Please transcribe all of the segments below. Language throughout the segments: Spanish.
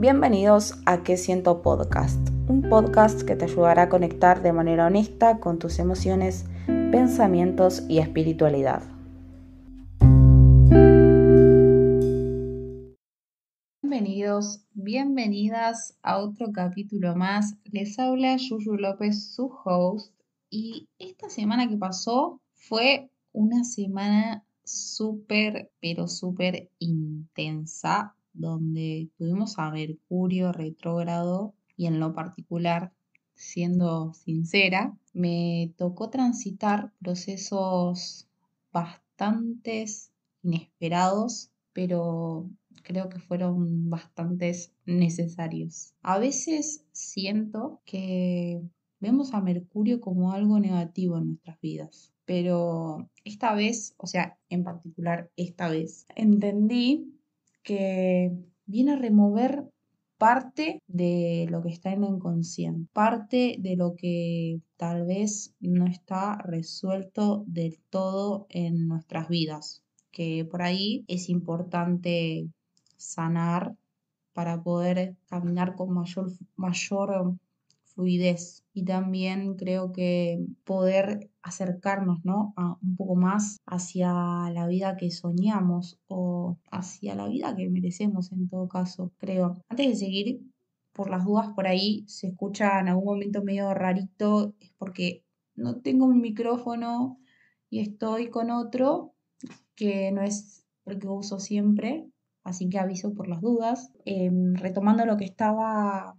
Bienvenidos a ¿Qué siento podcast? Un podcast que te ayudará a conectar de manera honesta con tus emociones, pensamientos y espiritualidad. Bienvenidos, bienvenidas a otro capítulo más. Les habla Yuyu López, su host, y esta semana que pasó fue una semana súper, pero súper intensa, donde tuvimos a Mercurio retrógrado y en lo particular, siendo sincera, me tocó transitar procesos bastante inesperados, pero creo que fueron bastantes necesarios. A veces siento que vemos a Mercurio como algo negativo en nuestras vidas, pero esta vez, o sea, en particular esta vez, entendí que viene a remover parte de lo que está en el inconsciente, parte de lo que tal vez no está resuelto del todo en nuestras vidas, que por ahí es importante sanar para poder caminar con mayor fluidez. Y también creo que poder acercarnos, ¿no? Un poco más hacia la vida que soñamos o hacia la vida que merecemos en todo caso, creo. Antes de seguir, por las dudas por ahí se escucha en algún momento medio rarito, es porque no tengo mi micrófono y estoy con otro que no es el que uso siempre, así que aviso por las dudas. Retomando lo que estaba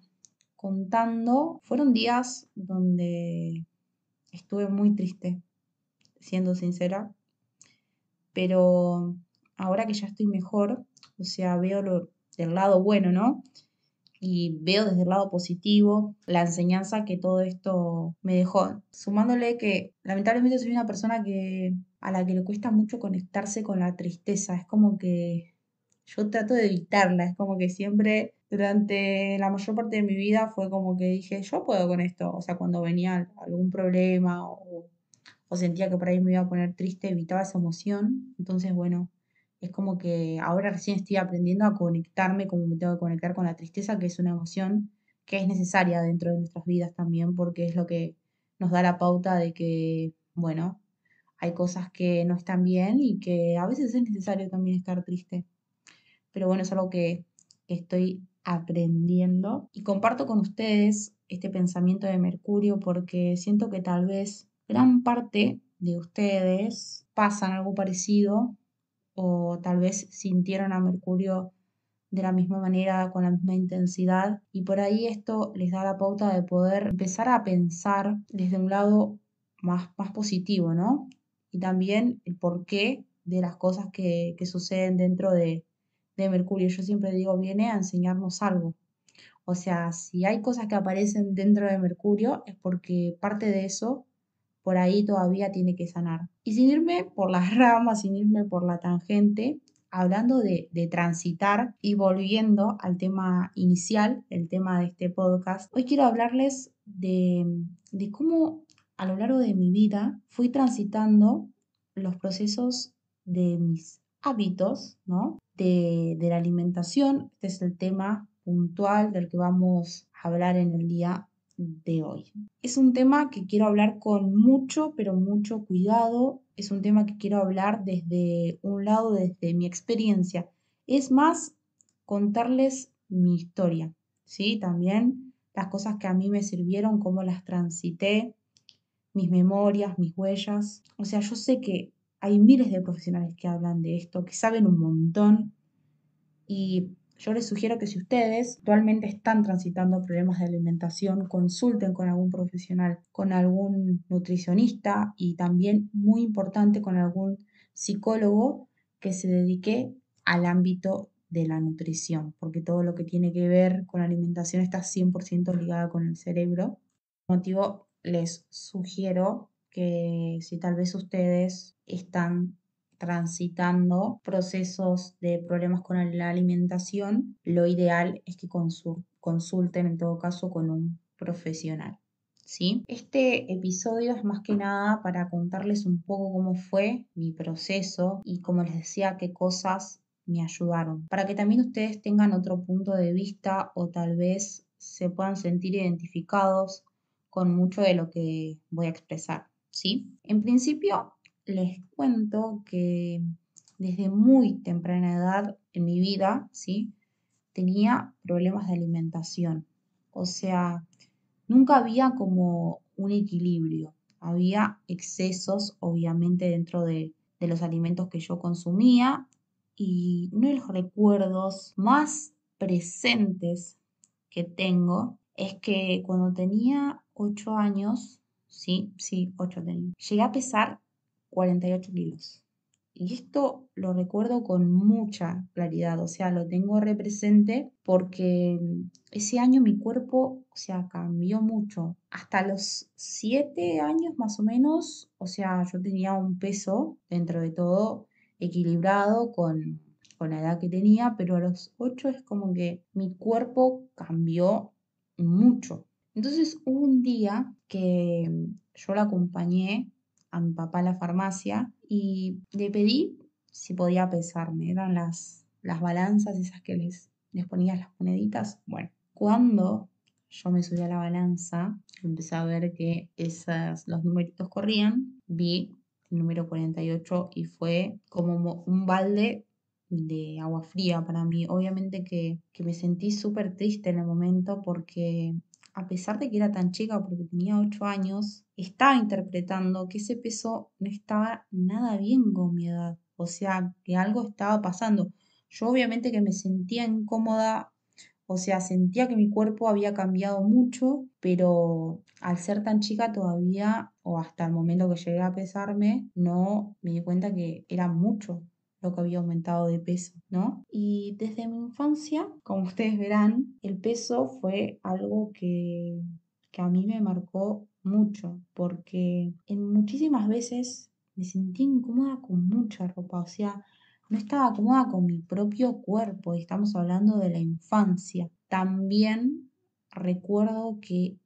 contando, fueron días donde estuve muy triste, siendo sincera, pero ahora que ya estoy mejor, o sea, veo del lado bueno, ¿no? Y veo desde el lado positivo la enseñanza que todo esto me dejó. Sumándole que lamentablemente soy una persona a la que le cuesta mucho conectarse con la tristeza. Es como que yo trato de evitarla. Es como que siempre durante la mayor parte de mi vida fue como que dije, yo puedo con esto. O sea, cuando venía algún problema o sentía que por ahí me iba a poner triste, evitaba esa emoción. Entonces, bueno, es como que ahora recién estoy aprendiendo a conectarme como me tengo que conectar con la tristeza, que es una emoción que es necesaria dentro de nuestras vidas también, porque es lo que nos da la pauta de que, bueno, hay cosas que no están bien y que a veces es necesario también estar triste. Pero bueno, es algo que estoy aprendiendo y comparto con ustedes este pensamiento de Mercurio porque siento que tal vez gran parte de ustedes pasan algo parecido o tal vez sintieron a Mercurio de la misma manera, con la misma intensidad, y por ahí esto les da la pauta de poder empezar a pensar desde un lado más positivo, ¿no? Y también el porqué de las cosas que suceden dentro de Mercurio. Yo siempre digo, viene a enseñarnos algo. O sea, si hay cosas que aparecen dentro de Mercurio, es porque parte de eso por ahí todavía tiene que sanar. Y sin irme por las ramas, sin irme por la tangente, hablando de transitar y volviendo al tema inicial, el tema de este podcast, hoy quiero hablarles de cómo a lo largo de mi vida fui transitando los procesos de mis hábitos, ¿no? De la alimentación. Este es el tema puntual del que vamos a hablar en el día de hoy. Es un tema que quiero hablar con mucho, pero mucho cuidado. Es un tema que quiero hablar desde un lado, desde mi experiencia. Es más, contarles mi historia, ¿sí? También las cosas que a mí me sirvieron, cómo las transité, mis memorias, mis huellas. O sea, yo sé que hay miles de profesionales que hablan de esto, que saben un montón y yo les sugiero que si ustedes actualmente están transitando problemas de alimentación, consulten con algún profesional, con algún nutricionista y también, muy importante, con algún psicólogo que se dedique al ámbito de la nutrición, porque todo lo que tiene que ver con la alimentación está 100% ligado con el cerebro. Por motivo, les sugiero que si tal vez ustedes están transitando procesos de problemas con la alimentación, lo ideal es que consulten en todo caso con un profesional. ¿Sí? Este episodio es más que nada para contarles un poco cómo fue mi proceso y, como les decía, qué cosas me ayudaron, para que también ustedes tengan otro punto de vista o tal vez se puedan sentir identificados con mucho de lo que voy a expresar, ¿sí? En principio, les cuento que desde muy temprana edad en mi vida, ¿sí? Tenía problemas de alimentación. O sea, nunca había como un equilibrio. Había excesos, obviamente, dentro de los alimentos que yo consumía. Y uno de los recuerdos más presentes que tengo es que cuando tenía 8 años, sí, 8 tenía, llegué a pesar 48 kilos. Y esto lo recuerdo con mucha claridad, o sea, lo tengo represente porque ese año mi cuerpo, o sea, cambió mucho. Hasta los 7 años más o menos, o sea, yo tenía un peso dentro de todo equilibrado con la edad que tenía, pero a los 8 es como que mi cuerpo cambió mucho. Entonces hubo un día que yo la acompañé a mi papá a la farmacia y le pedí si podía pesarme. Eran las balanzas esas que les ponías las moneditas. Bueno, cuando yo me subí a la balanza, empecé a ver que los numeritos corrían, vi el número 48 y fue como un balde de agua fría para mí. Obviamente que me sentí súper triste en el momento porque a pesar de que era tan chica, porque tenía 8 años, estaba interpretando que ese peso no estaba nada bien con mi edad. O sea, que algo estaba pasando. Yo obviamente que me sentía incómoda, o sea, sentía que mi cuerpo había cambiado mucho, pero al ser tan chica todavía, o hasta el momento que llegué a pesarme, no me di cuenta que era mucho lo que había aumentado de peso, ¿no? Y desde mi infancia, como ustedes verán, el peso fue algo que a mí me marcó mucho, porque en muchísimas veces me sentí incómoda con mucha ropa, o sea, no estaba cómoda con mi propio cuerpo, y estamos hablando de la infancia. También recuerdo que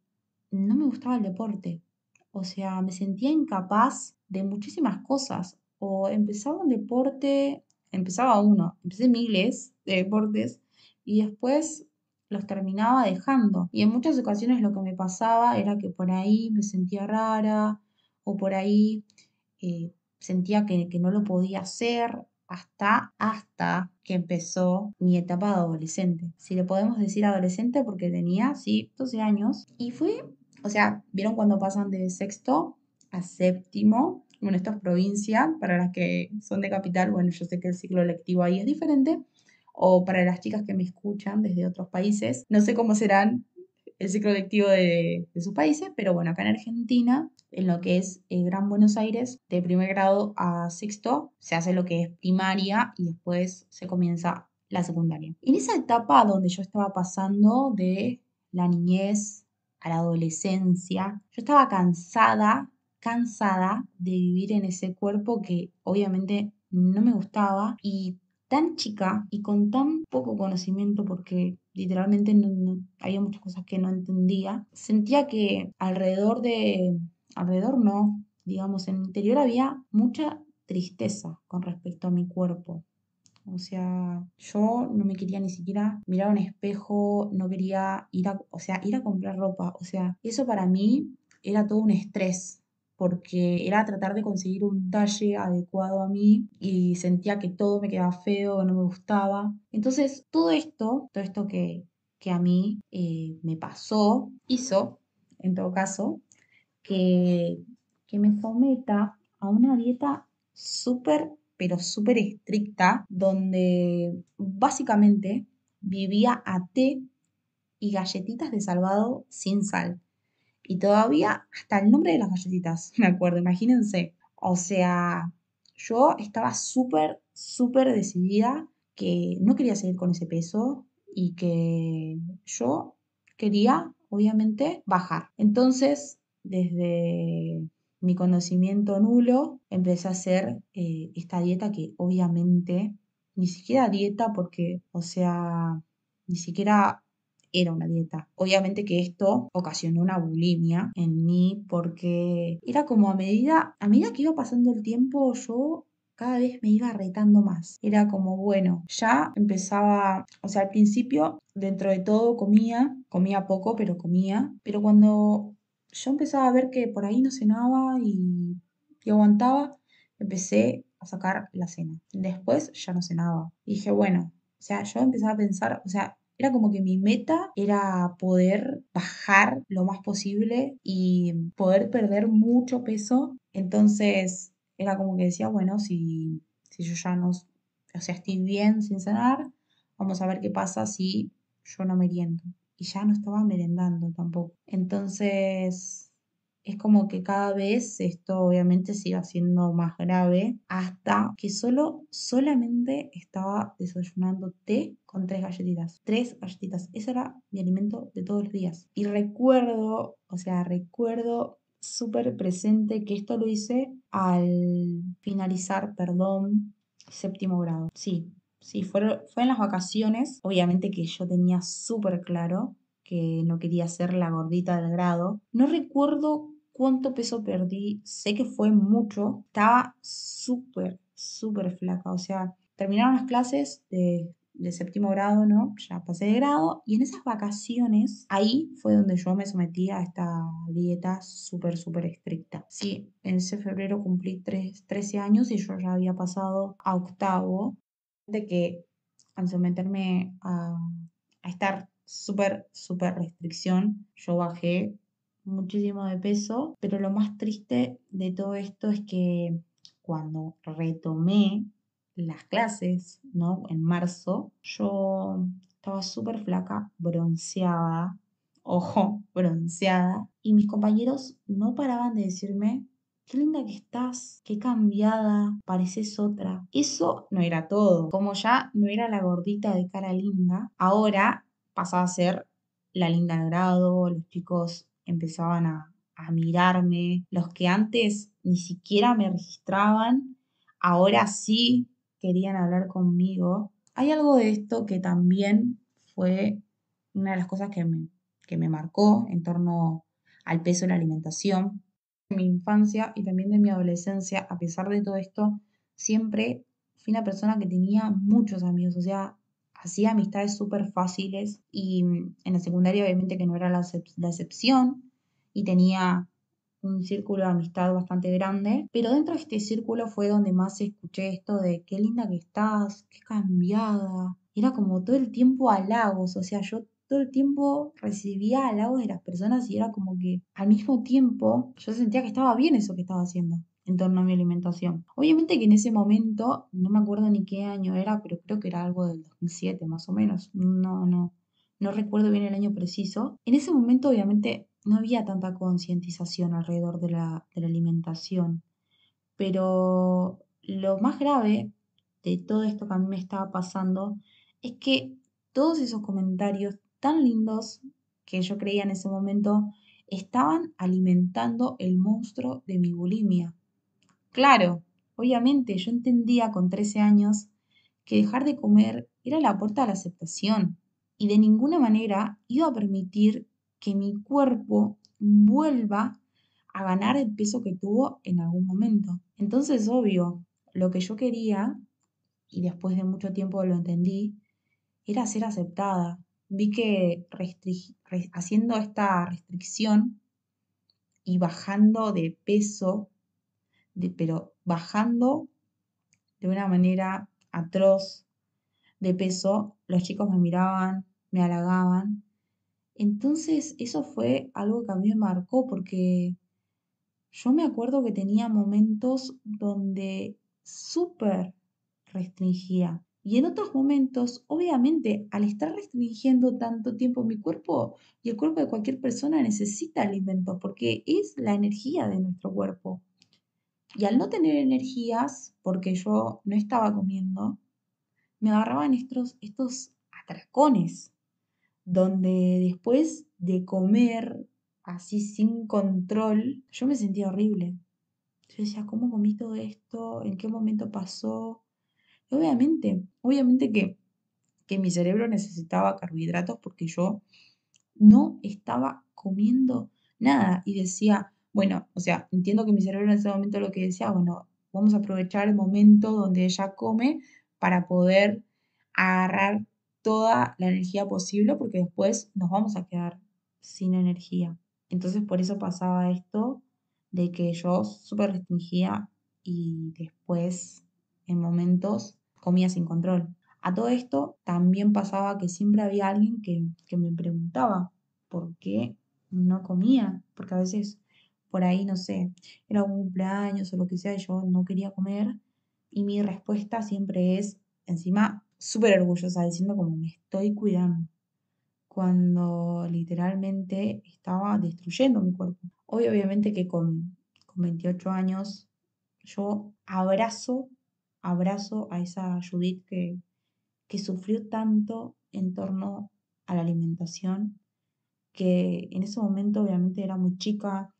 no me gustaba el deporte, o sea, me sentía incapaz de muchísimas cosas. O empezaba un deporte, empecé miles de deportes y después los terminaba dejando. Y en muchas ocasiones lo que me pasaba era que por ahí me sentía rara o por ahí sentía que no lo podía hacer hasta que empezó mi etapa de adolescente. Si le podemos decir adolescente porque tenía, sí, 12 años. Y fue, o sea, ¿vieron cuando pasan de sexto a séptimo? Bueno, esto es provincia, para las que son de capital, bueno, yo sé que el ciclo lectivo ahí es diferente. O para las chicas que me escuchan desde otros países, no sé cómo serán el ciclo lectivo de sus países, pero bueno, acá en Argentina, en lo que es Gran Buenos Aires, de primer grado a sexto, se hace lo que es primaria y después se comienza la secundaria. En esa etapa donde yo estaba pasando de la niñez a la adolescencia, yo estaba cansada de vivir en ese cuerpo que obviamente no me gustaba y tan chica y con tan poco conocimiento, porque literalmente había muchas cosas que no entendía, sentía que alrededor no, digamos, en mi interior había mucha tristeza con respecto a mi cuerpo. O sea, yo no me quería ni siquiera mirar a un espejo, no quería o sea, ir a comprar ropa. O sea, eso para mí era todo un estrés, porque era tratar de conseguir un talle adecuado a mí y sentía que todo me quedaba feo, que no me gustaba. Entonces, todo esto que a mí me pasó, hizo, en todo caso, que, que me someta a una dieta súper, pero súper estricta, donde básicamente vivía a té y galletitas de salvado sin sal. Y todavía hasta el nombre de las galletitas, me acuerdo, imagínense. O sea, yo estaba súper decidida que no quería seguir con ese peso y que yo quería, obviamente, bajar. Entonces, desde mi conocimiento nulo, empecé a hacer esta dieta que obviamente, ni siquiera dieta porque, o sea, ni siquiera era una dieta. Obviamente que esto ocasionó una bulimia en mí porque era como a medida que iba pasando el tiempo, yo cada vez me iba retando más. Era como, bueno, ya empezaba, o sea, al principio, dentro de todo comía poco, pero comía, pero cuando yo empezaba a ver que por ahí no cenaba y aguantaba, empecé a sacar la cena. Después ya no cenaba. Y dije, bueno, o sea, yo empezaba a pensar, o sea, era como que mi meta era poder bajar lo más posible y poder perder mucho peso. Entonces era como que decía, bueno, si yo ya no, o sea, estoy bien sin cenar, vamos a ver qué pasa si yo no meriendo. Y ya no estaba merendando tampoco. Entonces, es como que cada vez esto obviamente se iba haciendo más grave hasta que solamente estaba desayunando té con tres galletitas. Tres galletitas. Ese era mi alimento de todos los días. Y recuerdo, o sea, recuerdo súper presente que esto lo hice al finalizar, perdón, séptimo grado. Sí, sí, fue en las vacaciones. Obviamente que yo tenía súper claro que no quería ser la gordita del grado. No recuerdo cuánto peso perdí, sé que fue mucho. Estaba súper, súper flaca. O sea, terminaron las clases de séptimo grado, ¿no? Ya pasé de grado y en esas vacaciones, ahí fue donde yo me sometí a esta dieta súper, súper estricta. Sí, en ese febrero cumplí 13 años y yo ya había pasado a octavo, de que al someterme a estar súper, súper restricción, yo bajé muchísimo de peso, pero lo más triste de todo esto es que cuando retomé las clases, ¿no? En marzo, yo estaba súper flaca, bronceada, ojo, bronceada, y mis compañeros no paraban de decirme, qué linda que estás, qué cambiada, pareces otra. Eso no era todo. Como ya no era la gordita de cara linda, ahora pasaba a ser la linda al grado, los chicos empezaban a mirarme, los que antes ni siquiera me registraban, ahora sí querían hablar conmigo. Hay algo de esto que también fue una de las cosas que me marcó en torno al peso y la alimentación. De mi infancia y también de mi adolescencia, a pesar de todo esto, siempre fui una persona que tenía muchos amigos, o sea, hacía amistades súper fáciles y en la secundaria obviamente que no era la excepción y tenía un círculo de amistad bastante grande, pero dentro de este círculo fue donde más escuché esto de qué linda que estás, qué cambiada. Era como todo el tiempo halagos, o sea, yo todo el tiempo recibía halagos de las personas y era como que al mismo tiempo yo sentía que estaba bien eso que estaba haciendo en torno a mi alimentación. Obviamente que en ese momento, no me acuerdo ni qué año era, pero creo que era algo del 2007 más o menos. No recuerdo bien el año preciso. En ese momento obviamente no había tanta concientización alrededor de la alimentación, pero lo más grave de todo esto que a mí me estaba pasando es que todos esos comentarios tan lindos que yo creía en ese momento estaban alimentando el monstruo de mi bulimia. Claro, obviamente yo entendía con 13 años que dejar de comer era la puerta a la aceptación y de ninguna manera iba a permitir que mi cuerpo vuelva a ganar el peso que tuvo en algún momento. Entonces, obvio, lo que yo quería, y después de mucho tiempo lo entendí, era ser aceptada. Vi que haciendo esta restricción y bajando de peso, pero bajando de una manera atroz de peso, los chicos me miraban, me halagaban. Entonces eso fue algo que a mí me marcó porque yo me acuerdo que tenía momentos donde súper restringía. Y en otros momentos, obviamente, al estar restringiendo tanto tiempo mi cuerpo y el cuerpo de cualquier persona necesita alimentos porque es la energía de nuestro cuerpo. Y al no tener energías, porque yo no estaba comiendo, me agarraban estos atracones, donde después de comer así sin control, yo me sentía horrible. Yo decía, ¿cómo comí todo esto? ¿En qué momento pasó? Y obviamente que mi cerebro necesitaba carbohidratos porque yo no estaba comiendo nada. Y decía, bueno, o sea, entiendo que mi cerebro en ese momento lo que decía, bueno, vamos a aprovechar el momento donde ella come para poder agarrar toda la energía posible porque después nos vamos a quedar sin energía. Entonces por eso pasaba esto de que yo súper restringía y después en momentos comía sin control. A todo esto también pasaba que siempre había alguien que me preguntaba por qué no comía, porque a veces por ahí, no sé, era un cumpleaños o lo que sea, y yo no quería comer, y mi respuesta siempre es, encima, súper orgullosa, diciendo como me estoy cuidando, cuando literalmente estaba destruyendo mi cuerpo. Hoy obviamente que con 28 años yo abrazo a esa Judith que sufrió tanto en torno a la alimentación, que en ese momento obviamente era muy chica,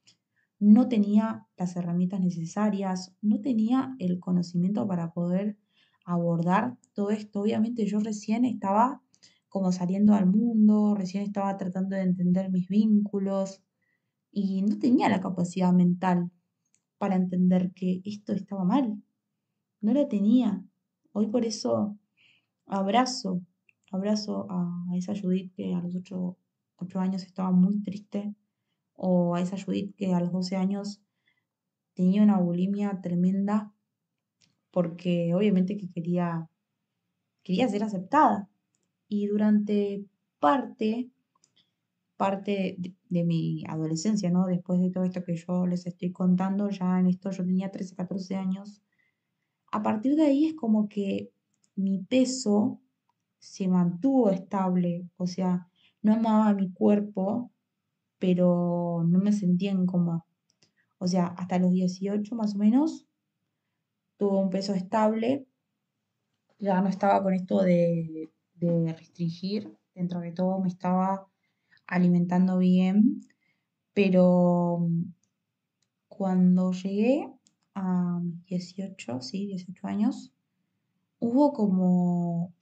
no tenía las herramientas necesarias, no tenía el conocimiento para poder abordar todo esto. Obviamente yo recién estaba como saliendo al mundo, recién estaba tratando de entender mis vínculos y no tenía la capacidad mental para entender que esto estaba mal. No la tenía. Hoy por eso abrazo, abrazo a esa Judith que a los 8 años estaba muy triste, o a esa Judith que a los 12 años tenía una bulimia tremenda porque obviamente que quería ser aceptada. Y durante parte, parte de mi adolescencia, ¿no? Después de todo esto que yo les estoy contando, ya en esto yo tenía 13 14 años. A partir de ahí es como que mi peso se mantuvo estable, o sea, no amaba mi cuerpo, pero no me sentía incómoda. O sea, hasta los 18 más o menos tuve un peso estable, ya no estaba con esto de restringir, dentro de todo me estaba alimentando bien, pero cuando llegué a mis 18, sí, 18 años, hubo como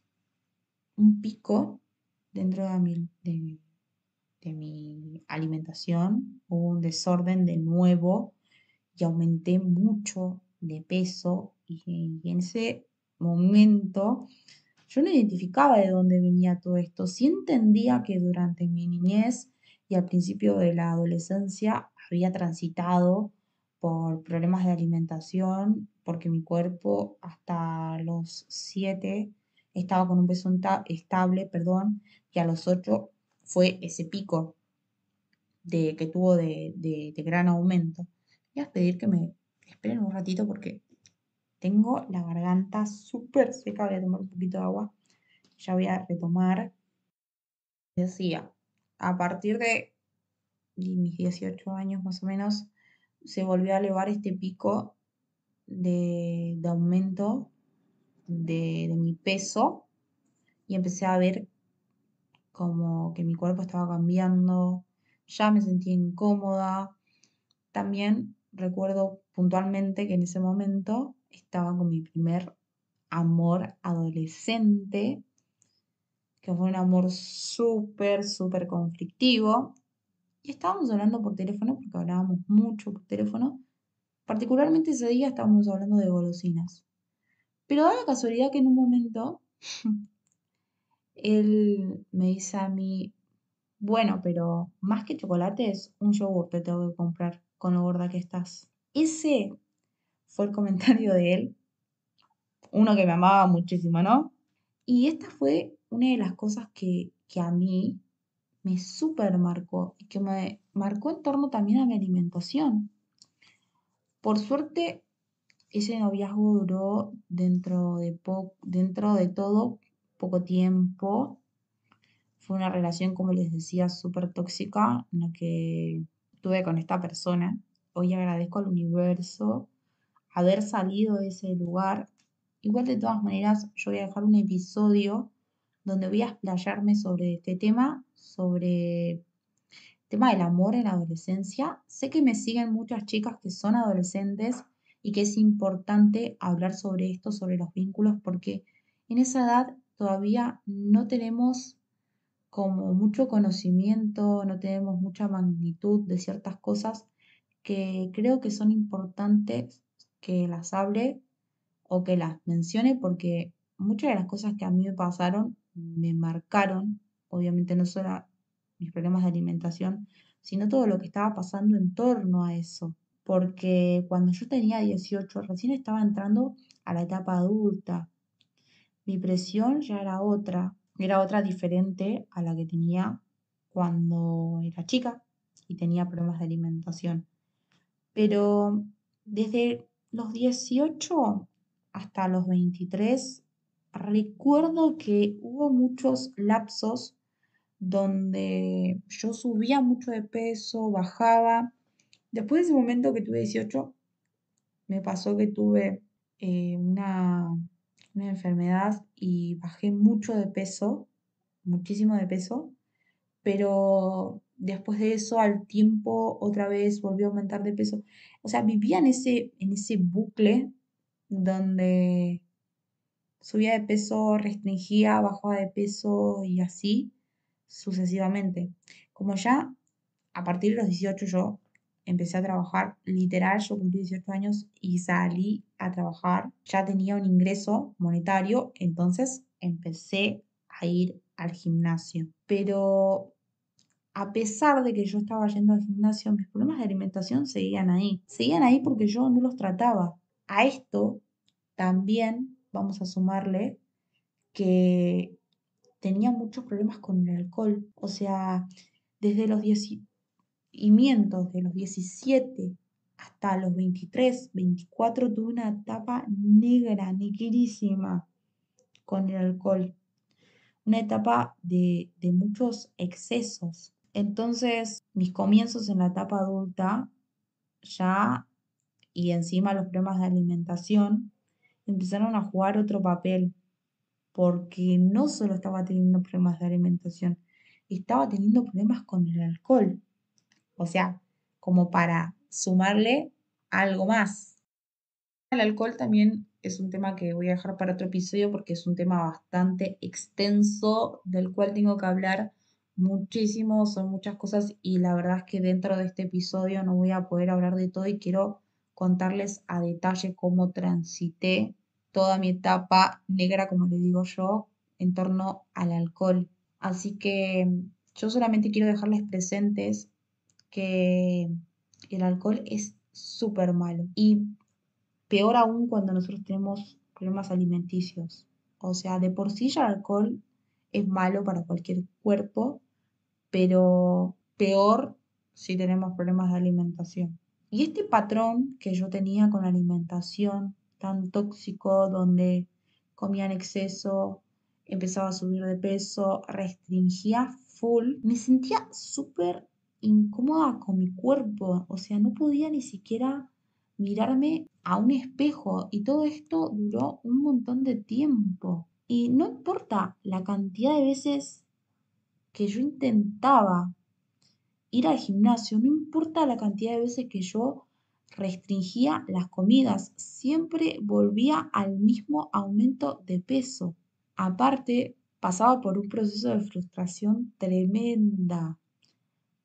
un pico dentro de mi alimentación, hubo un desorden de nuevo y aumenté mucho de peso y en ese momento yo no identificaba de dónde venía todo esto. Sí entendía que durante mi niñez y al principio de la adolescencia había transitado por problemas de alimentación, porque mi cuerpo hasta los 7 estaba con un peso estable, perdón, y a los 8 fue ese pico que tuvo de gran aumento. Voy a pedir que me esperen un ratito porque tengo la garganta súper seca. Voy a tomar un poquito de agua. Ya voy a retomar. Decía, a partir de mis 18 años más o menos, se volvió a elevar este pico de aumento de mi peso y empecé a ver como que mi cuerpo estaba cambiando, ya me sentía incómoda. También recuerdo puntualmente que en ese momento estaba con mi primer amor adolescente, que fue un amor súper, súper conflictivo. Y estábamos hablando por teléfono, porque hablábamos mucho por teléfono. Particularmente ese día estábamos hablando de golosinas. Pero da la casualidad que en un momento él me dice a mí, bueno, pero más que chocolates, un yogur te tengo que comprar con lo gorda que estás. Ese fue el comentario de él, uno que me amaba muchísimo, ¿no? Y esta fue una de las cosas que a mí me súper marcó y que me marcó en torno también a mi alimentación. Por suerte, ese noviazgo duró dentro de todo poco tiempo. Fue una relación, como les decía, súper tóxica en la que tuve con esta persona. Hoy agradezco al universo haber salido de ese lugar. Igual de todas maneras, yo voy a dejar un episodio donde voy a explayarme sobre este tema, sobre el tema del amor en la adolescencia. Sé que me siguen muchas chicas que son adolescentes y que es importante hablar sobre esto, sobre los vínculos, porque en esa edad todavía no tenemos como mucho conocimiento, no tenemos mucha magnitud de ciertas cosas que creo que son importantes que las hable o que las mencione porque muchas de las cosas que a mí me pasaron me marcaron, obviamente no solo mis problemas de alimentación, sino todo lo que estaba pasando en torno a eso. Porque cuando yo tenía 18 recién estaba entrando a la etapa adulta. Mi presión ya era otra diferente a la que tenía cuando era chica y tenía problemas de alimentación. Pero desde los 18 hasta los 23, recuerdo que hubo muchos lapsos donde yo subía mucho de peso, bajaba. Después de ese momento que tuve 18, me pasó que tuve una enfermedad y bajé mucho de peso, muchísimo de peso, pero después de eso, al tiempo, otra vez volvió a aumentar de peso. O sea, vivía en ese bucle donde subía de peso, restringía, bajaba de peso y así sucesivamente. Como ya a partir de los 18 yo empecé a trabajar, literal, yo cumplí 18 años y salí a trabajar, ya tenía un ingreso monetario, entonces empecé a ir al gimnasio. Pero a pesar de que yo estaba yendo al gimnasio, mis problemas de alimentación seguían ahí. Seguían ahí porque yo no los trataba. A esto también vamos a sumarle que tenía muchos problemas con el alcohol. O sea, desde los 10 y miento, de los 17 hasta los 23, 24 tuve una etapa negra, negrísima con el alcohol. Una etapa de muchos excesos. Entonces, mis comienzos en la etapa adulta ya, y encima los problemas de alimentación, empezaron a jugar otro papel, porque no solo estaba teniendo problemas de alimentación, estaba teniendo problemas con el alcohol. O sea, como para sumarle algo más. El alcohol también es un tema que voy a dejar para otro episodio porque es un tema bastante extenso del cual tengo que hablar muchísimo, son muchas cosas y la verdad es que dentro de este episodio no voy a poder hablar de todo y quiero contarles a detalle cómo transité toda mi etapa negra, como le digo yo, en torno al alcohol. Así que yo solamente quiero dejarles presentes que el alcohol es súper malo y peor aún cuando nosotros tenemos problemas alimenticios. O sea, de por sí ya el alcohol es malo para cualquier cuerpo, pero peor si tenemos problemas de alimentación. Y este patrón que yo tenía con la alimentación tan tóxico, donde comía en exceso, empezaba a subir de peso, restringía full, me sentía súper incómoda con mi cuerpo, o sea, no podía ni siquiera mirarme a un espejo y todo esto duró un montón de tiempo. Y no importa la cantidad de veces que yo intentaba ir al gimnasio, no importa la cantidad de veces que yo restringía las comidas, siempre volvía al mismo aumento de peso. Aparte, pasaba por un proceso de frustración tremenda,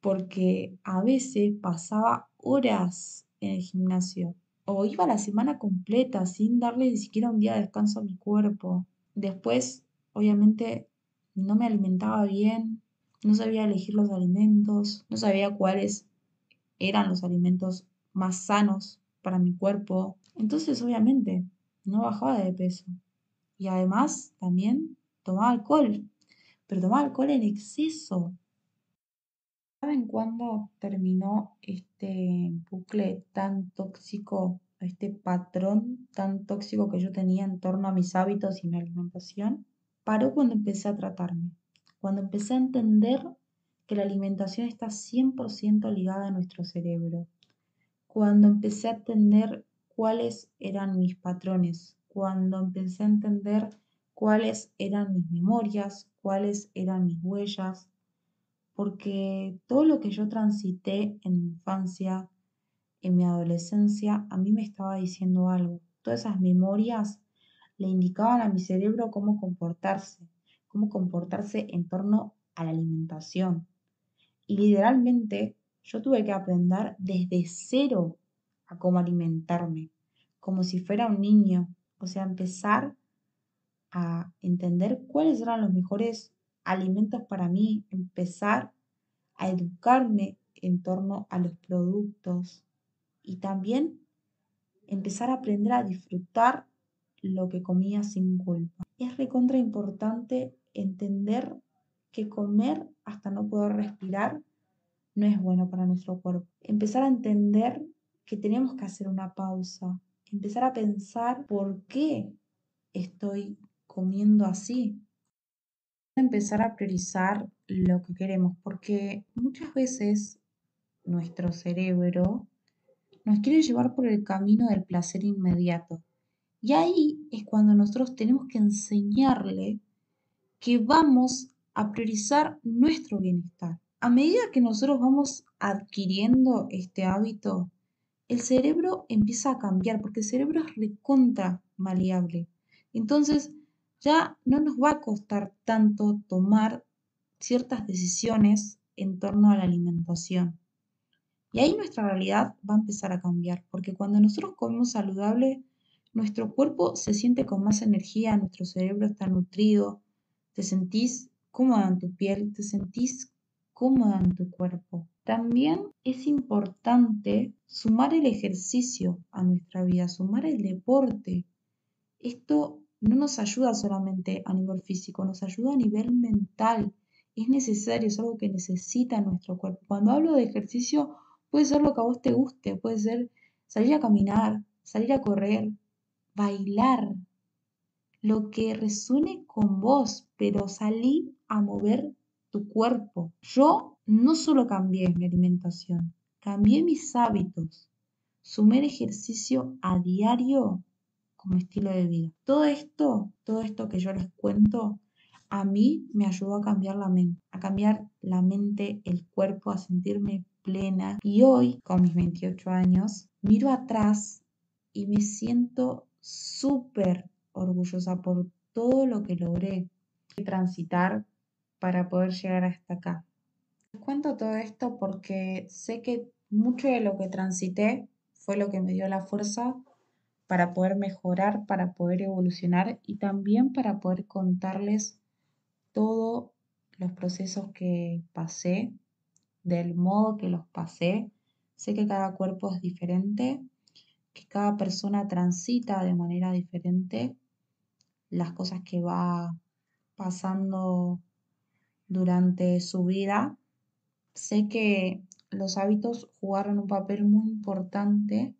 porque a veces pasaba horas en el gimnasio o iba la semana completa sin darle ni siquiera un día de descanso a mi cuerpo. Después, obviamente, no me alimentaba bien, no sabía elegir los alimentos, no sabía cuáles eran los alimentos más sanos para mi cuerpo. Entonces, obviamente, no bajaba de peso. Y además, también tomaba alcohol, pero tomaba alcohol en exceso. ¿Saben cuándo terminó este bucle tan tóxico, este patrón tan tóxico que yo tenía en torno a mis hábitos y mi alimentación? Paró cuando empecé a tratarme, cuando empecé a entender que la alimentación está 100% ligada a nuestro cerebro, cuando empecé a entender cuáles eran mis patrones, cuando empecé a entender cuáles eran mis memorias, cuáles eran mis huellas, porque todo lo que yo transité en mi infancia, en mi adolescencia, a mí me estaba diciendo algo. Todas esas memorias le indicaban a mi cerebro cómo comportarse en torno a la alimentación. Y literalmente yo tuve que aprender desde cero a cómo alimentarme, como si fuera un niño. O sea, empezar a entender cuáles eran los mejores alimentos para mí, empezar a educarme en torno a los productos y también empezar a aprender a disfrutar lo que comía sin culpa. Es recontra importante entender que comer hasta no poder respirar no es bueno para nuestro cuerpo. Empezar a entender que tenemos que hacer una pausa, empezar a pensar por qué estoy comiendo así. Empezar a priorizar lo que queremos, porque muchas veces nuestro cerebro nos quiere llevar por el camino del placer inmediato. Y ahí es cuando nosotros tenemos que enseñarle que vamos a priorizar nuestro bienestar. A medida que nosotros vamos adquiriendo este hábito, el cerebro empieza a cambiar, porque el cerebro es recontra maleable. Entonces, ya no nos va a costar tanto tomar ciertas decisiones en torno a la alimentación. Y ahí nuestra realidad va a empezar a cambiar, porque cuando nosotros comemos saludable, nuestro cuerpo se siente con más energía, nuestro cerebro está nutrido, te sentís cómoda en tu piel, te sentís cómoda en tu cuerpo. También es importante sumar el ejercicio a nuestra vida, sumar el deporte. Esto no nos ayuda solamente a nivel físico, nos ayuda a nivel mental. Es necesario, es algo que necesita nuestro cuerpo. Cuando hablo de ejercicio, puede ser lo que a vos te guste, puede ser salir a caminar, salir a correr, bailar, lo que resuene con vos, pero salí a mover tu cuerpo. Yo no solo cambié mi alimentación, cambié mis hábitos, sumé el ejercicio a diario como estilo de vida. Todo esto que yo les cuento, a mí me ayudó a cambiar la mente, el cuerpo, a sentirme plena. Y hoy, con mis 28 años, miro atrás y me siento súper orgullosa por todo lo que logré transitar para poder llegar hasta acá. Les cuento todo esto porque sé que mucho de lo que transité fue lo que me dio la fuerza para poder mejorar, para poder evolucionar y también para poder contarles todos los procesos que pasé, del modo que los pasé. Sé que cada cuerpo es diferente, que cada persona transita de manera diferente las cosas que va pasando durante su vida. Sé que los hábitos jugaron un papel muy importante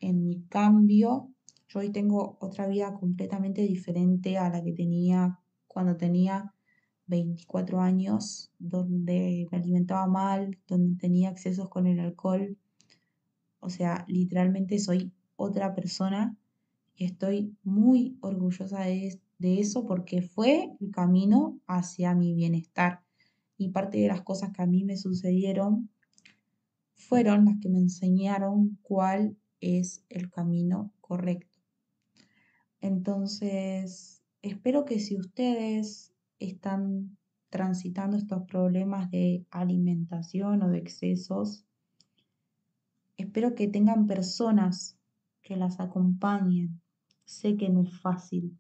en mi cambio. Yo hoy tengo otra vida completamente diferente a la que tenía cuando tenía 24 años, donde me alimentaba mal, donde tenía excesos con el alcohol. O sea, literalmente soy otra persona y estoy muy orgullosa de eso porque fue el camino hacia mi bienestar. Y parte de las cosas que a mí me sucedieron fueron las que me enseñaron cuál es el camino correcto. Entonces, espero que si ustedes están transitando estos problemas de alimentación o de excesos, espero que tengan personas que las acompañen. Sé que no es fácil,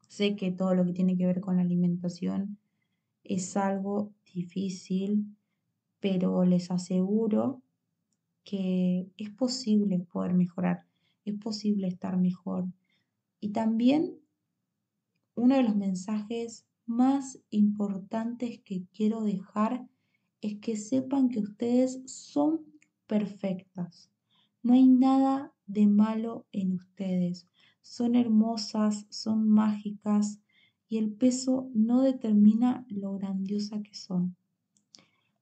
sé que todo lo que tiene que ver con la alimentación es algo difícil, pero les aseguro que es posible poder mejorar, es posible estar mejor. Y también uno de los mensajes más importantes que quiero dejar es que sepan que ustedes son perfectas. No hay nada de malo en ustedes. Son hermosas, son mágicas y el peso no determina lo grandiosa que son.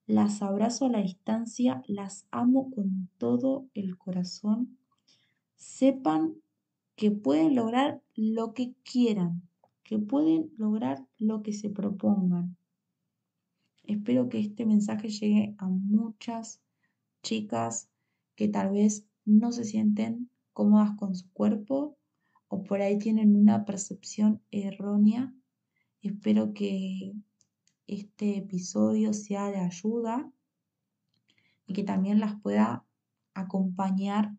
Las abrazo a la distancia, las amo con todo el corazón. Sepan que pueden lograr lo que quieran, que pueden lograr lo que se propongan. Espero que este mensaje llegue a muchas chicas que tal vez no se sienten cómodas con su cuerpo o por ahí tienen una percepción errónea. Espero que este episodio sea de ayuda y que también las pueda acompañar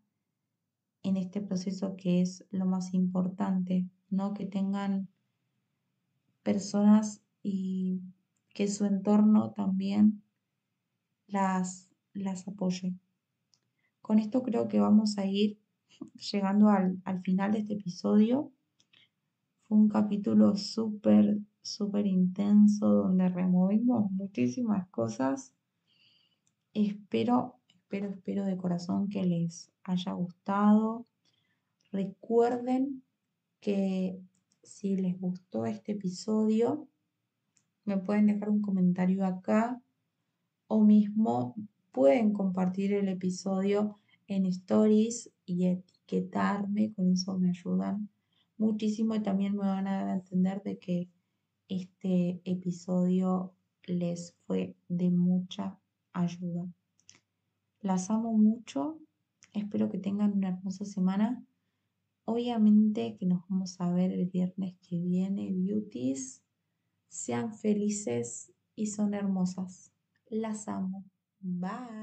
en este proceso que es lo más importante, ¿no? Que tengan personas y que su entorno también las apoye. Con esto creo que vamos a ir llegando al final de este episodio. Fue un capítulo súper, súper intenso donde removimos muchísimas cosas. Espero de corazón que les haya gustado. Recuerden que si les gustó este episodio, me pueden dejar un comentario acá o mismo pueden compartir el episodio en stories y etiquetarme, con eso me ayudan muchísimo y también me van a dar a entender de que este episodio les fue de mucha ayuda. Las amo mucho, espero que tengan una hermosa semana. Obviamente que nos vamos a ver el viernes que viene, beauties. Sean felices y son hermosas. Las amo. Bye.